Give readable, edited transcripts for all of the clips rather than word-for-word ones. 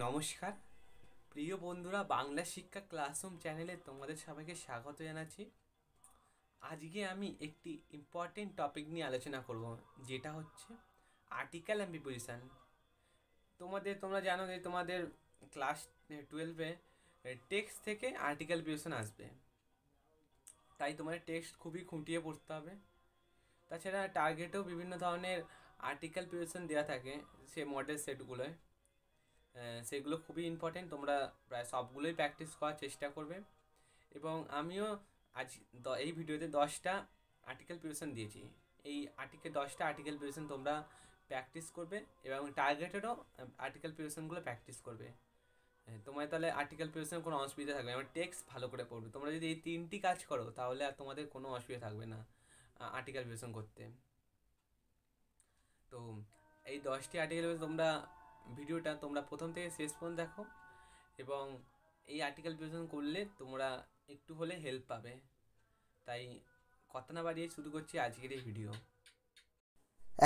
নমস্কার প্রিয় বন্ধুরা, বাংলা শিক্ষা ক্লাসরুম চ্যানেলে তোমাদের সবাইকে স্বাগত জানাচ্ছি। আজকে আমি একটি ইম্পর্টেন্ট টপিক নিয়ে আলোচনা করব, যেটা হচ্ছে আর্টিকেল অ্যান্ড প্রিপোজিশন। তোমরা জানো যে তোমাদের ক্লাস 12-এ টেক্সট থেকে আর্টিকেল প্রিপোজিশন আসবে, তাই তোমাদের টেক্সট খুবই খুঁটিয়ে পড়তে হবে। তাছাড়া টার্গেটেও বিভিন্ন ধরনের আর্টিকেল প্রিপোজিশন দেওয়া থাকে, সে মডেল সেটগুলোয়। সেগুলো খুবই ইম্পর্টেন্ট, তোমরা প্রায় সবগুলোই প্র্যাকটিস করার চেষ্টা করবে। এবং আমিও আজ এই ভিডিওতে 10টা আর্টিকেল প্রিপারেশন দিয়েছি। এই 10টা আর্টিকেল প্রিপারেশন তোমরা প্র্যাকটিস করবে এবং টার্গেটেরও আর্টিকেল প্রিপারেশনগুলো প্র্যাকটিস করবে। তোমার তাহলে আর্টিকেল প্রিপারেশন কোনো অসুবিধা থাকবে না, আমার টেক্সট ভালো করে পড়বে। তোমরা যদি এই 3টি কাজ করো তাহলে আর তোমাদের কোনো অসুবিধা থাকবে না আর্টিকেল প্রিপারেশন করতে। তো এই 10টি আর্টিকেল ভিডিওটা তোমরা প্রথম থেকে শেষ পর্যন্ত দেখো, এবং এই আর্টিকেল প্রিপারেশন করলে তোমরা একটু হলে হেল্প পাবে। তাই কথা না বাড়িয়ে শুরু করছি আজকের এই ভিডিও।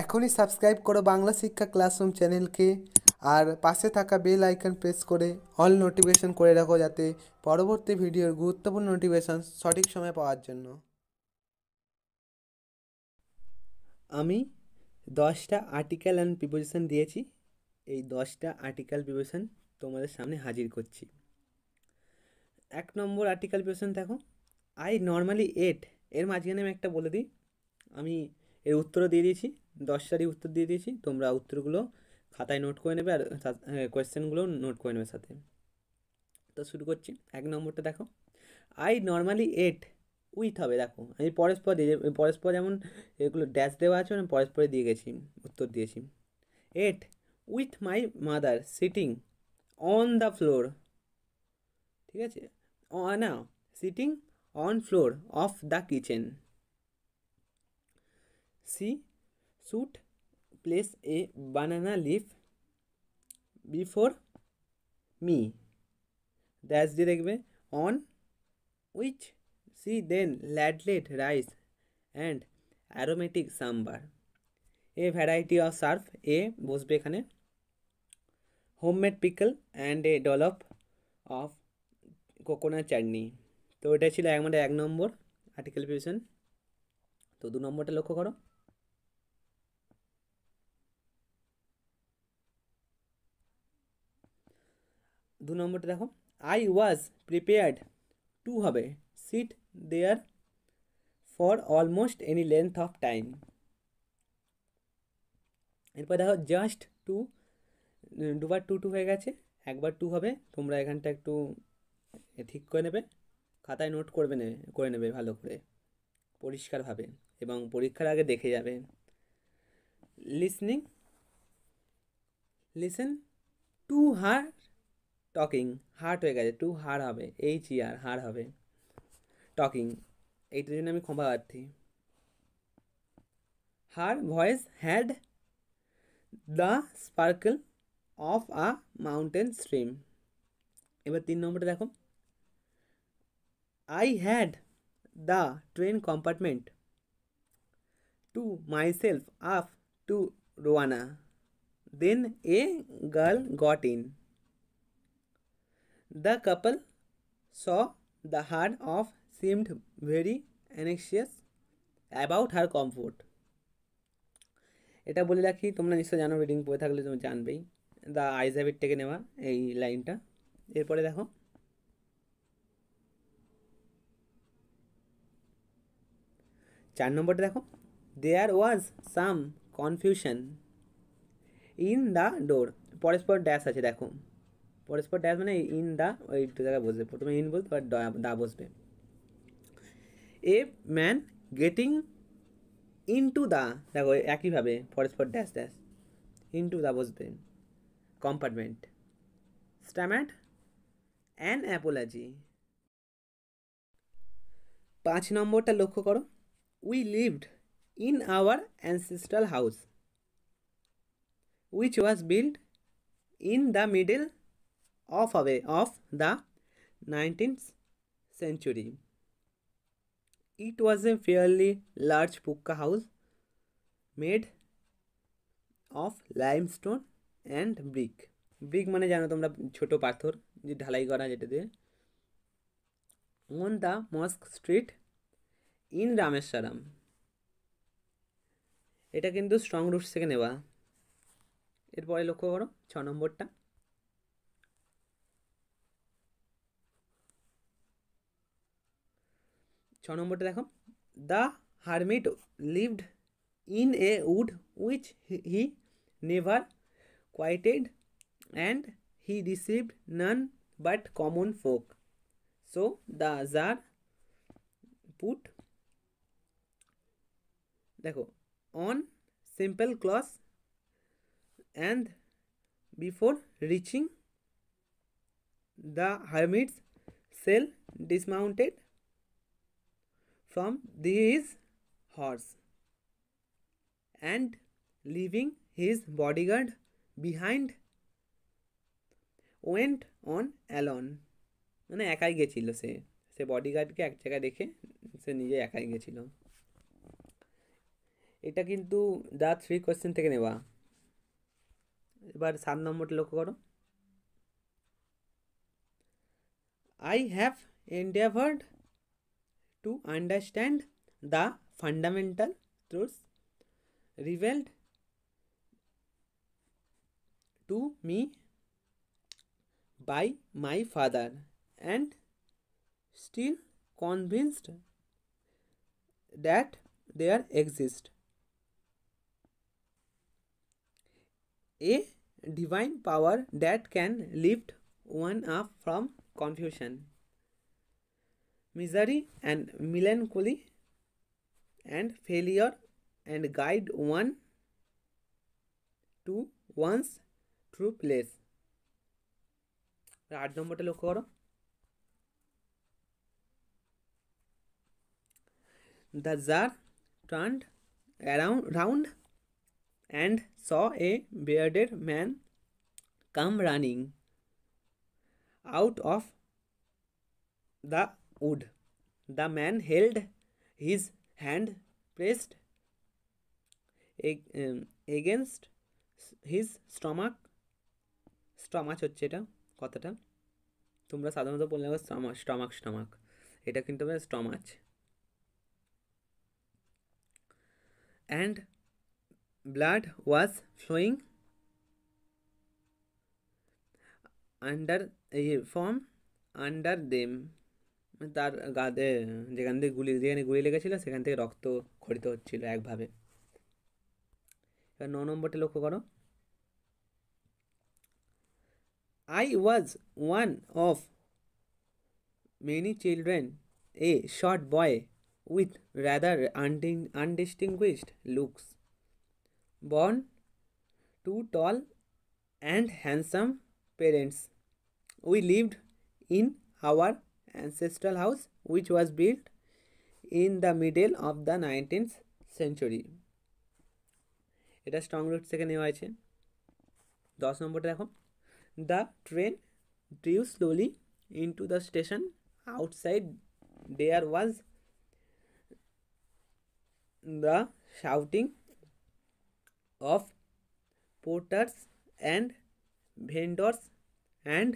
এখনই সাবস্ক্রাইব করো বাংলা শিক্ষা ক্লাসরুম চ্যানেলকে, আর পাশে থাকা বেল আইকন প্রেস করে অল নোটিফিকেশন করে রাখো, যাতে পরবর্তী ভিডিওর গুরুত্বপূর্ণ নোটিফিকেশন সঠিক সময়ে পাওয়ার জন্য। আমি 10টা আর্টিকেল অ্যান্ড প্রিপোজিশন দিয়েছি। এই 10টা আর্টিকেল প্রিপোজিশন তোমাদের সামনে হাজির করছি। 1 নম্বর আর্টিকেল প্রিপোজিশন দেখো, আই নর্মালি এট। এর মাঝখানে আমি একটা বলে দিই, আমি এর উত্তরও দিয়ে দিয়েছি, 10টারই উত্তর দিয়ে দিয়েছি। তোমরা উত্তরগুলো খাতায় নোট করে নেবে, আর কোয়েশ্চেনগুলো নোট করে নেবে সাথে। তো শুরু করছি। 1 নম্বরটা দেখো, আই নর্মালি এট উইথ হবে। দেখো আমি পরস্পর দিয়ে, পরস্পর যেমন এগুলো ড্যাশ দেওয়া আছে, আমি পরস্পরে দিয়ে গেছি, উত্তর দিয়েছি। Ate with my mother sitting on the floor. ঠিক আছে, না, sitting on floor of the kitchen. She should place a banana leaf before me, dash দিয়ে দেখবে, on which she then ladled rice and aromatic sambar. A variety of serve, এ বসবে এখানে, homemade pickle and a dollop of coconut chutney. তো এটা ছিল আমাদের 1 নম্বর article preposition. তো 2 নম্বরটা লক্ষ্য করো, 2 নম্বরটা দেখো, আই ওয়াজ প্রিপেয়ার্ড টু হবে, sit there for almost any length of time. এরপর দেখো, জাস্ট টু, দুবার টু টু হয়ে গেছে, একবার টু হবে। তোমরা এখানটা একটু ঠিক করে নেবে, খাতায় নোট করে নেবে ভালো করে পরিষ্কারভাবে, এবং পরীক্ষার আগে দেখে যাবে। Listening, listen to her talking, heart হয়ে গেছে, টু হার হবে, HER, হার হবে, টকিং, এইটার জন্য আমি ক্ষমা প্রার্থী। Her voice had the sparkle of a mountain stream. এবার 3 নম্বরটা দেখো, I had the train compartment to myself up to Rohana, then a girl got in. The couple saw the hard off seemed very anxious about her comfort. এটা বলে রাখি, তোমরা নিশ্চয় জানো, reading পড়ে থাকলে তুমি জানবেই, দ্য আইজ হ্যাভ ইট থেকে নেওয়া এই লাইনটা। এরপরে দেখো, 4 নম্বরটা দেখো, দেয়ার ওয়াজ সাম কনফিউশন ইন দ্য ডোর। পরস্পর ড্যাশ আছে, দেখো পরস্পর ড্যাশ মানে ইন দ্য, ওই জায়গায় বসবে, প্রথমে ইন বলতে পার, দা বসবে। A man getting into the, দেখো একইভাবে পরস্পর ড্যাশ ড্যাশ, ইনটু দ্য বসবে, কম্পার্টমেন্ট। Stammered an apology. 5 নম্বরটা লক্ষ্য করো, we lived in our ancestral house which was built in the middle of the 19th century. It was a fairly large pucca house made of limestone and brick. Brick মানে জানো তোমরা, ছোট পাথর যে ঢালাই করা, যেটা দিয়ে। On the mosque street in Rameswaram, এটা কিন্তু স্ট্রং রুটস থেকে নেওয়া। এরপরে লক্ষ্য করো 6 নম্বরটা। দেখো, the hermit lived in a wood which he never quieted and he received none but common folk. So the Tsar put, দেখো, on simple cloth and before reaching the hermit's cell dismounted from his horse and leaving his bodyguard behind went on alone, মানে একাই গেছিল সে, বডিগার্ডকে এক জায়গায় রেখে সে নিজে একাই গেছিল। এটা কিন্তু দ্য 3 কোয়েশ্চেন থেকে নেওয়া। এবার 7 নম্বরটা লক্ষ্য করো। I have endeavored to understand the fundamental truths revealed to me by my father and still convinced that there exists a divine power that can lift one up from confusion, misery, and melancholy, and failure, and guide one to one's true place. 8 নম্বরটা লক্ষ্য করো। The Tsar turned round and saw a bearded man come running out of the wood. The man held his hand pressed against his stomach হচ্ছে এটা কথাটা, তোমরা সাধারণত বললে stomach, এটা কিন্তু হবে স্টমাচ। and blood was flowing from under them, তার গাতে যেখানে গুলি লেগেছিল সেখান থেকে রক্ত খরিত হচ্ছিল একভাবে। এবার 9 নম্বরটা লক্ষ্য করো। I was one of many children, a short boy with rather undistinguished looks, born to tall and handsome parents. We lived in our ancestral house, which was built in the middle of the 19th century. এটা strong root থেকে নেওয়া হয়েছে। 10 নম্বরটা দেখো। The train drew slowly into the station. Outside there was the shouting of porters and vendors and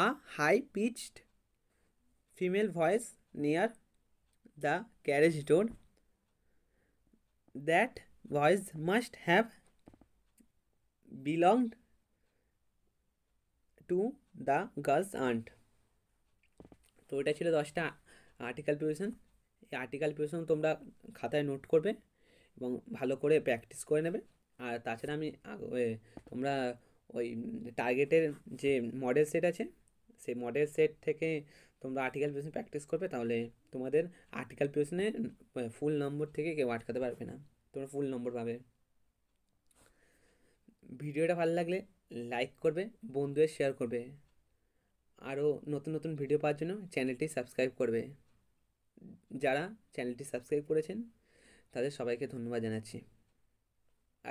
a high-pitched female voice near the carriage door. That voice must have belonged to the girl's aunt. তো এটা ছিল 10টা article preparation. এই article preparation তোমরা খাতায় note করবে এবং ভালো করে প্র্যাকটিস করে নেবে। আর তাছাড়া তোমরা ওই টার্গেটের যে মডেল সেট আছে, সেই মডেল সেট থেকে তোমরা আর্টিকেল প্রিপারেশন প্র্যাকটিস করবে, তাহলে তোমাদের আর্টিকেল প্রিপারেশনে ফুল নম্বর থেকে কেউ আটকাতে পারবে না, তোমরা ফুল নম্বর পাবে। ভিডিওটা ভালো লাগলে লাইক করবে, বন্ধুদের শেয়ার করবে। আরও নতুন নতুন ভিডিও পাওয়ার জন্য চ্যানেলটি সাবস্ক্রাইব করবে। যারা চ্যানেলটি সাবস্ক্রাইব করেছেন তাদের সবাইকে ধন্যবাদ জানাচ্ছি।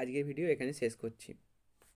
আজকের ভিডিও এখানে শেষ করছি।